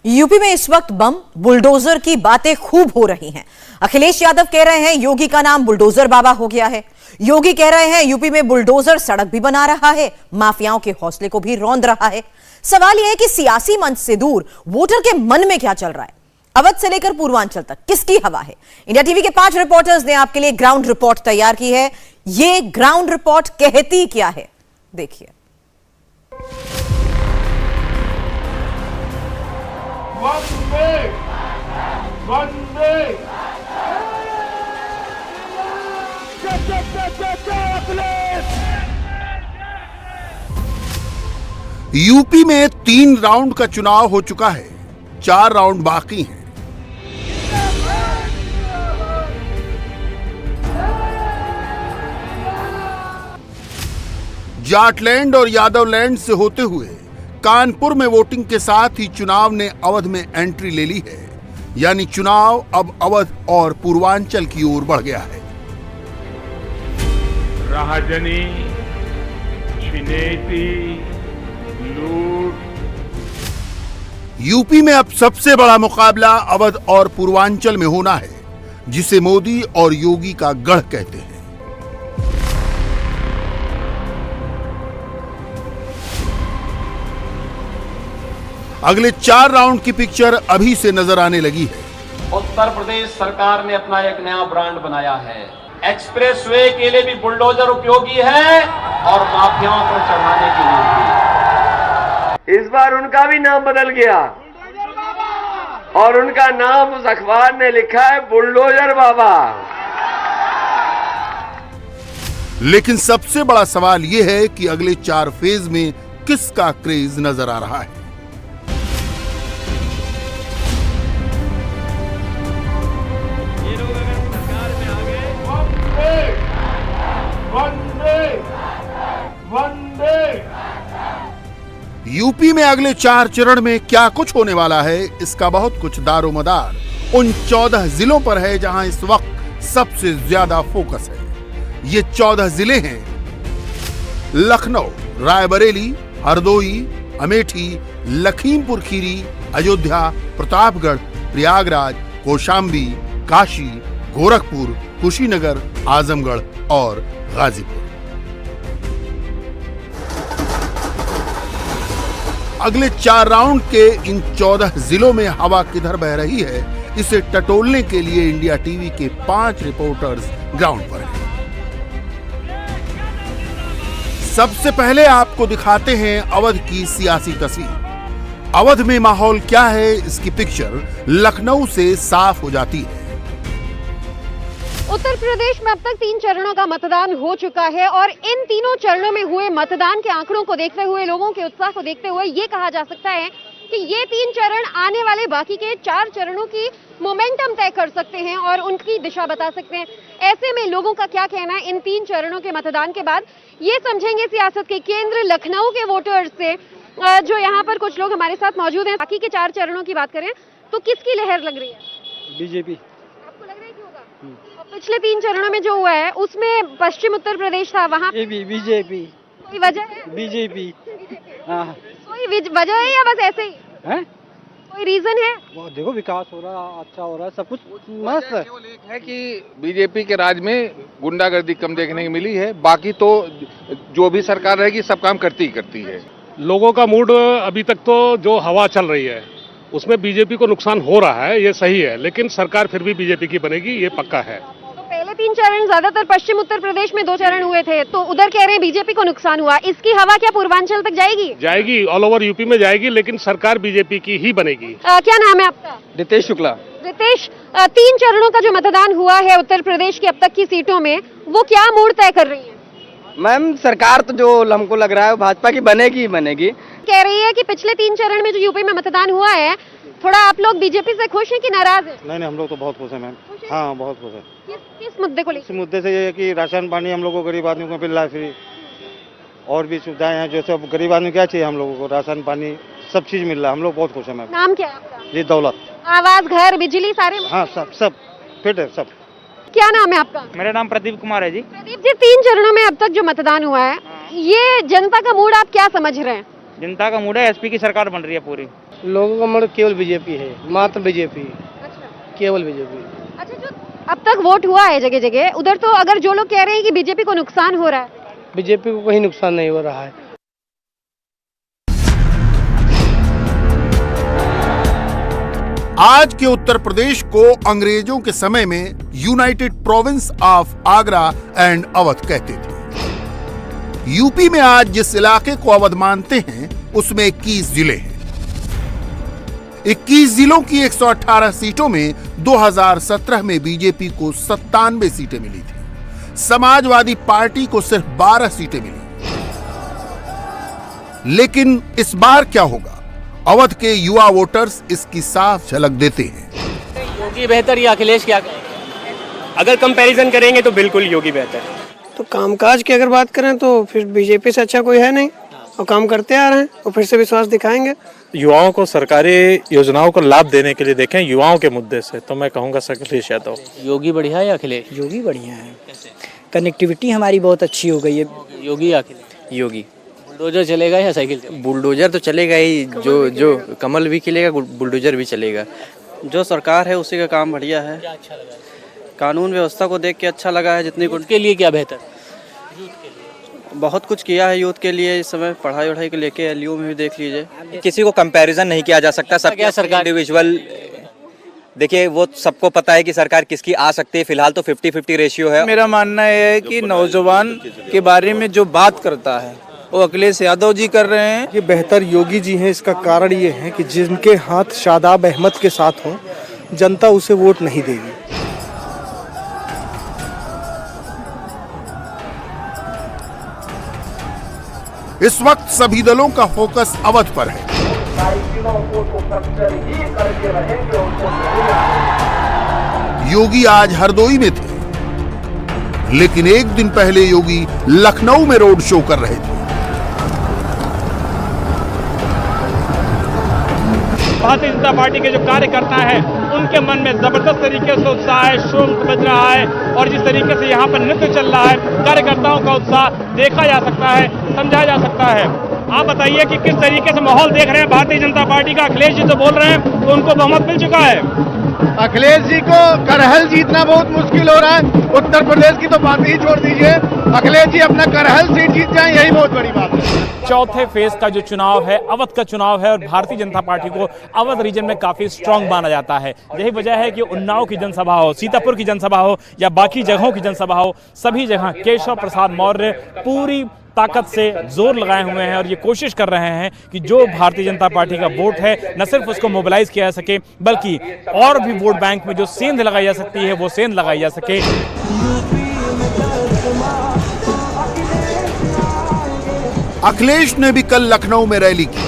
UP में इस वक्त बम बुलडोजर की बातें खूब हो रही हैं। अखिलेश यादव कह रहे हैं योगी का नाम बुलडोजर बाबा हो गया है। योगी कह रहे हैं यूपी में बुलडोजर सड़क भी बना रहा है, माफियाओं के हौसले को भी रौंद रहा है। सवाल यह है कि सियासी मंच से दूर वोटर के मन में क्या चल रहा है। अवध से लेकर पूर्वांचल तक किसकी हवा है। इंडिया टीवी के 5 रिपोर्टर्स ने आपके लिए ग्राउंड रिपोर्ट तैयार की है। ये ग्राउंड रिपोर्ट कहती क्या है, देखिए। यूपी में 3 राउंड का चुनाव हो चुका है, 4 राउंड बाकी हैं। जाटलैंड और यादवलैंड से होते हुए कानपुर में वोटिंग के साथ ही चुनाव ने अवध में एंट्री ले ली है, यानी चुनाव अब अवध और पूर्वांचल की ओर बढ़ गया है। राजनी, छिनेती, लूट। यूपी में अब सबसे बड़ा मुकाबला अवध और पूर्वांचल में होना है, जिसे मोदी और योगी का गढ़ कहते हैं। अगले 4 राउंड की पिक्चर अभी से नजर आने लगी है। उत्तर प्रदेश सरकार ने अपना एक नया ब्रांड बनाया है। एक्सप्रेसवे के लिए भी बुलडोजर उपयोगी है और माफियाओं को चढ़ाने के लिए भी। इस बार उनका भी नाम बदल गया और उनका नाम उस अखबार ने लिखा है बुलडोजर बाबा। लेकिन सबसे बड़ा सवाल यह है कि अगले 4 फेज में किसका क्रेज नजर आ रहा है। यूपी में अगले 4 चरण में क्या कुछ होने वाला है, इसका बहुत कुछ दारोमदार उन 14 जिलों पर है जहां इस वक्त सबसे ज्यादा फोकस है। ये 14 जिले हैं लखनऊ, रायबरेली, हरदोई, अमेठी, लखीमपुर खीरी, अयोध्या, प्रतापगढ़, प्रयागराज, कौशाम्बी, काशी, गोरखपुर, कुशीनगर, आजमगढ़ और गाजीपुर। अगले 4 राउंड के इन 14 जिलों में हवा किधर बह रही है, इसे टटोलने के लिए इंडिया टीवी के 5 रिपोर्टर्स ग्राउंड पर हैं। सबसे पहले आपको दिखाते हैं अवध की सियासी तस्वीर। अवध में माहौल क्या है, इसकी पिक्चर लखनऊ से साफ हो जाती है। उत्तर प्रदेश में अब तक 3 चरणों का मतदान हो चुका है और इन तीनों चरणों में हुए मतदान के आंकड़ों को देखते हुए, लोगों के उत्साह को देखते हुए ये कहा जा सकता है कि ये 3 चरण आने वाले बाकी के 4 चरणों की मोमेंटम तय कर सकते हैं और उनकी दिशा बता सकते हैं। ऐसे में लोगों का क्या कहना है इन 3 चरणों के मतदान के बाद, ये समझेंगे सियासत के केंद्र लखनऊ के वोटर्स से, जो यहाँ पर कुछ लोग हमारे साथ मौजूद हैं। बाकी के 4 चरणों की बात करें तो किसकी लहर लग रही है? बीजेपी। आपको लग रहा है कि होगा? पिछले 3 चरणों में जो हुआ है उसमें पश्चिम उत्तर प्रदेश था, वहाँ बीजेपी। कोई वजह है? बीजेपी। हाँ। कोई वजह है या बस ऐसे ही है? कोई रीजन है? देखो विकास हो रहा, अच्छा हो रहा, सब कुछ मस्त है। केवल एक है कि बीजेपी के राज में गुंडागर्दी कम देखने की मिली है, बाकी तो जो भी सरकार रहेगी सब काम करती है। लोगों का मूड अभी तक तो जो हवा चल रही है उसमें बीजेपी को नुकसान हो रहा है, ये सही है, लेकिन सरकार फिर भी बीजेपी की बनेगी, ये पक्का है। तो पहले 3 चरण ज्यादातर पश्चिम उत्तर प्रदेश में 2 चरण हुए थे, तो उधर कह रहे हैं बीजेपी को नुकसान हुआ। इसकी हवा क्या पूर्वांचल तक जाएगी? जाएगी, ऑल ओवर यूपी में जाएगी, लेकिन सरकार बीजेपी की ही बनेगी। क्या नाम है आपका? रितेश शुक्ला। रितेश, 3 चरणों का जो मतदान हुआ है उत्तर प्रदेश की अब तक की सीटों में, वो क्या मूड तय कर रही है? मैम सरकार तो जो हमको लग रहा है भाजपा की बनेगी ही बनेगी। कह रही है कि पिछले 3 चरण में जो यूपी में मतदान हुआ है, थोड़ा आप लोग बीजेपी से खुश हैं कि नाराज हैं? नहीं, हम लोग तो बहुत खुश हैं मैम। हाँ, बहुत खुश है। किस मुद्दे को लेकर? इस मुद्दे से ये है कि राशन पानी हम लोग को गरीब आदमी को मिल रहा है फ्री, और भी सुविधाएं हैं। जैसे अब गरीब आदमी क्या चाहिए, हम लोगों को राशन पानी सब चीज मिल रहा है, हम लोग बहुत खुश है मैम। नाम क्या है आपका? जी दौलत। आवास, घर, बिजली सारे? हाँ, सब फिट है सब। क्या नाम है आपका? मेरा नाम प्रदीप कुमार है जी। प्रदीप जी, 3 चरणों में अब तक जो मतदान हुआ है, ये जनता का मूड आप क्या समझ रहे हैं? जनता का मूड है एसपी की सरकार बन रही है पूरी। लोगों का मतलब केवल बीजेपी है, मात्र बीजेपी, केवल बीजेपी। अच्छा, जो अब तक वोट हुआ है जगह जगह, उधर तो अगर जो लोग कह रहे हैं कि बीजेपी को नुकसान हो रहा है, बीजेपी को कहीं नुकसान नहीं हो रहा है। आज के उत्तर प्रदेश को अंग्रेजों के समय में United province of Agra and Awadh कहते थे। यूपी में आज जिस इलाके को अवध मानते हैं उसमें 21 जिले हैं। 21 जिलों की 118 सीटों में 2017 में बीजेपी को 97 सीटें मिली थी। समाजवादी पार्टी को सिर्फ 12 सीटें मिली। लेकिन इस बार क्या होगा? अवध के युवा वोटर्स इसकी साफ झलक देते हैं। योगी बेहतर या अखिलेश क्या? अगर कंपैरिजन करेंगे तो बिल्कुल योगी बेहतर है। तो कामकाज की अगर बात करें तो फिर बीजेपी से अच्छा कोई है नहीं, और काम करते आ रहे हैं और फिर से विश्वास दिखाएंगे। युवाओं को सरकारी योजनाओं को लाभ देने के लिए देखें युवाओं के मुद्दे से, तो मैं कहूँगा अखिलेश यादव। योगी बढ़िया है या अखिलेश? योगी बढ़िया है, कनेक्टिविटी हमारी बहुत अच्छी हो गई है। योगी या अखिलेश? योगी। बुलडोजर चलेगा या साइकिल? बुलडोजर तो चलेगा ही, जो कमल भी खिलेगा बुलडोजर भी चलेगा। जो सरकार है उसी का काम बढ़िया है। क्या अच्छा लगा? कानून व्यवस्था को देख के अच्छा लगा है। जितनी के लिए क्या बेहतर? बहुत कुछ किया है यूथ के लिए इस समय, पढ़ाई वढ़ाई को लेके एलयू में भी देख लीजिए। किसी को कंपैरिजन नहीं किया जा सकता, सब क्या सरकार इंडिविजुअल। देखिए वो सबको पता है कि सरकार किसकी आ सकती है। फिलहाल तो 50-50 रेशियो है। मेरा मानना है कि नौजवान के बारे में जो बात करता है वो अखिलेश यादव जी कर रहे हैं। ये बेहतर योगी जी हैं। इसका कारण ये है कि जिनके हाथ शादाब अहमद के साथ हों, जनता उसे वोट नहीं देगी। इस वक्त सभी दलों का फोकस अवध पर है। योगी आज हरदोई में थे, लेकिन एक दिन पहले योगी लखनऊ में रोड शो कर रहे थे। भारतीय जनता पार्टी के जो कार्यकर्ता हैं उनके मन में जबरदस्त तरीके से उत्साह है, शोर बज रहा है, और जिस तरीके से यहाँ पर नृत्य चल रहा है, कार्यकर्ताओं का उत्साह देखा जा सकता है, समझा जा सकता है। आप बताइए कि किस तरीके से माहौल देख रहे हैं भारतीय जनता पार्टी का? अखिलेश जी तो बोल रहे हैं तो उनको बहुमत मिल चुका है। अखिलेश जी को करहल जीतना बहुत मुश्किल हो रहा है। उत्तर प्रदेश की तो बात ही छोड़ दीजिए, अखिलेश जी अपना करहल सीट जीत जाए, यही बहुत बड़ी बात है। चौथे फेज का जो चुनाव है अवध का चुनाव है, और भारतीय जनता पार्टी को अवध रीजन में काफी स्ट्रांग माना जाता है। यही वजह है कि उन्नाव की जनसभा हो, सीतापुर की जनसभा हो या बाकी जगहों की जनसभा हो, सभी जगह केशव प्रसाद मौर्य पूरी ताकत से जोर लगाए हुए हैं और ये कोशिश कर रहे हैं कि जो भारतीय जनता पार्टी का वोट है न सिर्फ उसको मोबिलाइज किया जा सके, बल्कि और भी वोट बैंक में जो सेंध लगाई जा सकती है वो सेंध लगाई जा सके। अखिलेश ने भी कल लखनऊ में रैली की।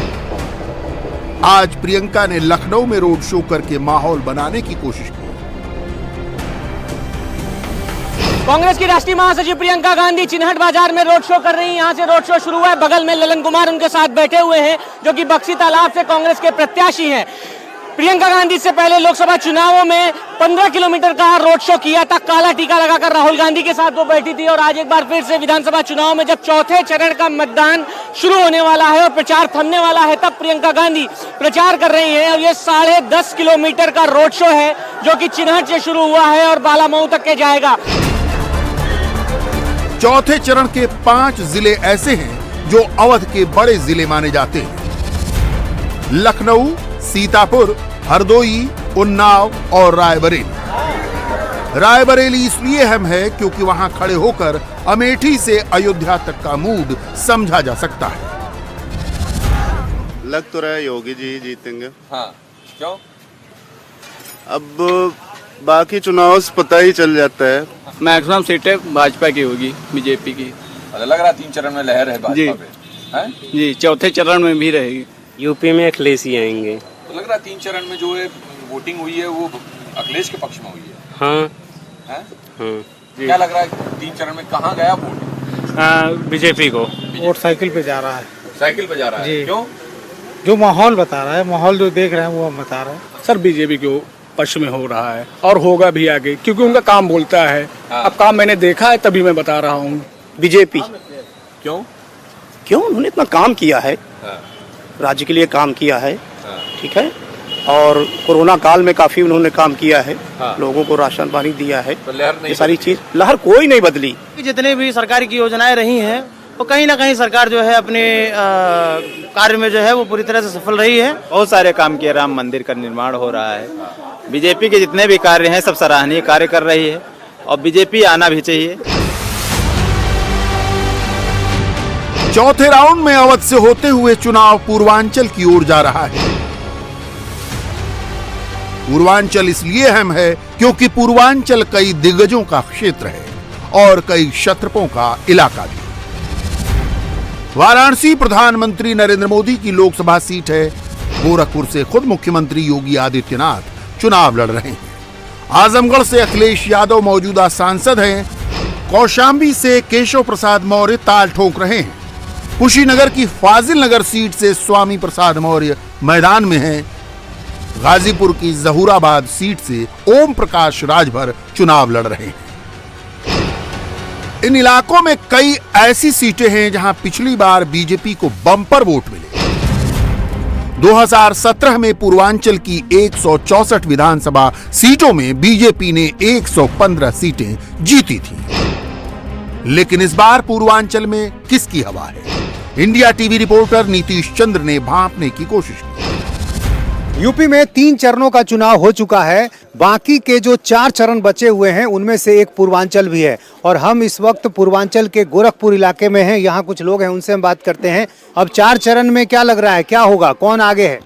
आज प्रियंका ने लखनऊ में रोड शो करके माहौल बनाने की कोशिश की। कांग्रेस की राष्ट्रीय महासचिव प्रियंका गांधी चिन्हट बाजार में रोड शो कर रही हैं। यहाँ से रोड शो शुरू हुआ है। बगल में ललन कुमार उनके साथ बैठे हुए हैं, जो कि बक्सी तालाब से कांग्रेस के प्रत्याशी हैं। प्रियंका गांधी से पहले लोकसभा चुनावों में 15 किलोमीटर का रोड शो किया था। काला टीका लगाकर राहुल गांधी के साथ वो बैठी थी, और आज एक बार फिर से विधानसभा चुनाव में जब चौथे चरण का मतदान शुरू होने वाला है और प्रचार थमने वाला है, तब प्रियंका गांधी प्रचार कर रही हैं। और ये 10.5 किलोमीटर का रोड शो है, जो कि चिन्हट से शुरू हुआ है और बालामऊ तक के जाएगा। चौथे चरण के 5 जिले ऐसे हैं जो अवध के बड़े जिले माने जाते हैं। लखनऊ, सीतापुर, हरदोई, उन्नाव और रायबरेली। रायबरेली इसलिए अहम है क्योंकि वहां खड़े होकर अमेठी से अयोध्या तक का मूड समझा जा सकता है। लग तो रहा है योगी जी जीतेंगे। हाँ, क्यों? अब बाकी चुनाव से पता ही चल जाता है। मैक्सिमम सीटें भाजपा की होगी, बीजेपी की। लग रहा 3 चरण में लहर है भाजपा पे। जी, चौथे चरण में भी रहेगी। यूपी में अखिलेश ही आएंगे। तो लग रहा 3 चरण में जो है वोटिंग हुई है वो अखिलेश के पक्ष में हुई है। हाँ, हाँ? क्या लग रहा है 3 चरण में कहाँ गया वोट? बीजेपी को वोट साइकिल पे जा रहा है। साइकिल पे जा रहा है, क्यों? जो माहौल बता रहा है, माहौल जो देख रहे हैं वो हम बता रहे हैं। सर बीजेपी को पक्ष में हो रहा है और होगा भी आगे, क्योंकि उनका काम बोलता है। हाँ। अब काम मैंने देखा है तभी मैं बता रहा हूँ। बीजेपी क्यों? उन्होंने इतना काम किया है, हाँ। राज्य के लिए काम किया है, ठीक है, और कोरोना काल में काफी उन्होंने काम किया है, लोगों को राशन पानी दिया है, ये सारी चीज लहर कोई नहीं बदली। जितने भी सरकार की योजनाएं रही हैं वो कहीं ना कहीं सरकार जो है अपने कार्य में जो है वो पूरी तरह से सफल रही है। बहुत सारे काम किए, राम मंदिर का निर्माण हो रहा है, बीजेपी के जितने भी कार्य हैं सब सराहनीय कार्य कर रही है और बीजेपी आना भी चाहिए। चौथे राउंड में अवध से होते हुए चुनाव पूर्वांचल की ओर जा रहा है। पूर्वांचल इसलिए अहम है क्योंकि पूर्वांचल कई दिग्गजों का क्षेत्र है और कई क्षत्रपों का इलाका भी। वाराणसी प्रधानमंत्री नरेंद्र मोदी की लोकसभा सीट है। गोरखपुर से खुद मुख्यमंत्री योगी आदित्यनाथ चुनाव लड़ रहे हैं। आजमगढ़ से अखिलेश यादव मौजूदा सांसद हैं। कौशाम्बी से केशव प्रसाद मौर्य ताल ठोक रहे हैं। कुशीनगर की फाजिल नगर सीट से स्वामी प्रसाद मौर्य मैदान में हैं। गाजीपुर की जहूराबाद सीट से ओम प्रकाश राजभर चुनाव लड़ रहे हैं। इन इलाकों में कई ऐसी सीटें हैं जहां पिछली बार बीजेपी को बम्पर वोट मिले। 2017 में पूर्वांचल की 164 विधानसभा सीटों में बीजेपी ने 115 सीटें जीती थीं। लेकिन इस बार पूर्वांचल में किसकी हवा है? इंडिया टीवी रिपोर्टर नीतीश चंद्र ने भांपने की कोशिश की। यूपी में 3 चरणों का चुनाव हो चुका है। बाकी के जो 4 चरण बचे हुए हैं उनमें से एक पूर्वांचल भी है और हम इस वक्त पूर्वांचल के गोरखपुर इलाके में हैं। यहाँ कुछ लोग हैं, उनसे हम बात करते हैं। अब 4 चरण में क्या लग रहा है, क्या होगा, कौन आगे है?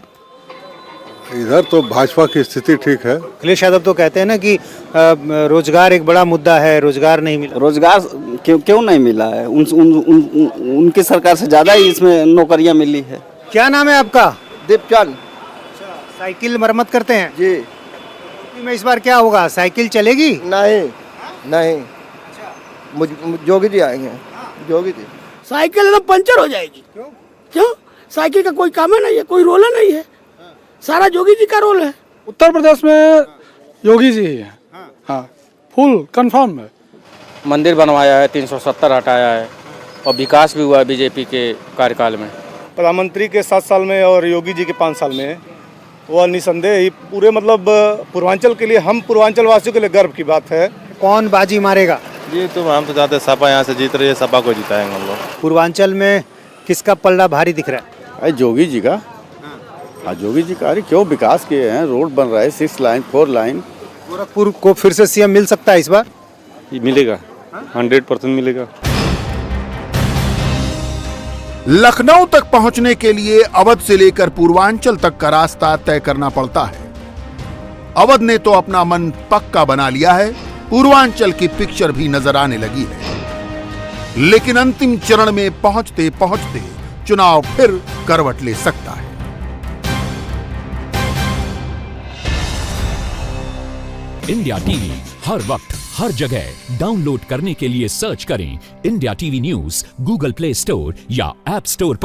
इधर तो भाजपा की स्थिति ठीक है। अखिलेश यादव तो कहते हैं ना कि रोजगार एक बड़ा मुद्दा है, रोजगार नहीं मिला। रोजगार क्यों नहीं मिला है? उनकी सरकार से ज्यादा ही इसमें नौकरियां मिली है। क्या नाम है आपका? दीपचंद। साइकिल मरम्मत करते हैं जी। में इस बार क्या होगा, साइकिल चलेगी? नहीं जोगी जी आएंगे। जोगी जी साइकिल एकदम पंचर हो जाएगी। क्यों? साइकिल का कोई काम है नहीं है, कोई रोल नहीं है, सारा जोगी जी का रोल है। उत्तर प्रदेश में योगी जी ही है। हाँ, फुल कंफर्म है। मंदिर बनवाया है, 370 हटाया है और विकास भी हुआ है बीजेपी के कार्यकाल में। प्रधानमंत्री के 7 साल में और योगी जी के 5 साल में वो निसंदेह ही पूरे मतलब पूर्वांचल के लिए, हम पूर्वांचल वासियों के लिए गर्व की बात है। कौन बाजी मारेगा? जी तो हम तो चाहते सपा यहाँ से जीत रही है, सपा को जिताएंगे हम लोग। पूर्वांचल में किसका पलड़ा भारी दिख रहा है? अरे जोगी जी का। हाँ जोगी जी का। अरे क्यों विकास किए हैं, रोड बन रहा है, 6 लाइन 4 लाइन। गोरखपुर को फिर से सीएम मिल सकता है इस बार? मिलेगा, 100% मिलेगा। लखनऊ तक पहुंचने के लिए अवध से लेकर पूर्वांचल तक का रास्ता तय करना पड़ता है। अवध ने तो अपना मन पक्का बना लिया है, पूर्वांचल की पिक्चर भी नजर आने लगी है। लेकिन अंतिम चरण में पहुंचते पहुंचते चुनाव फिर करवट ले सकता है। इंडिया टीवी हर वक्त हर जगह डाउनलोड करने के लिए सर्च करें India TV news Google play store या ऐप स्टोर पर।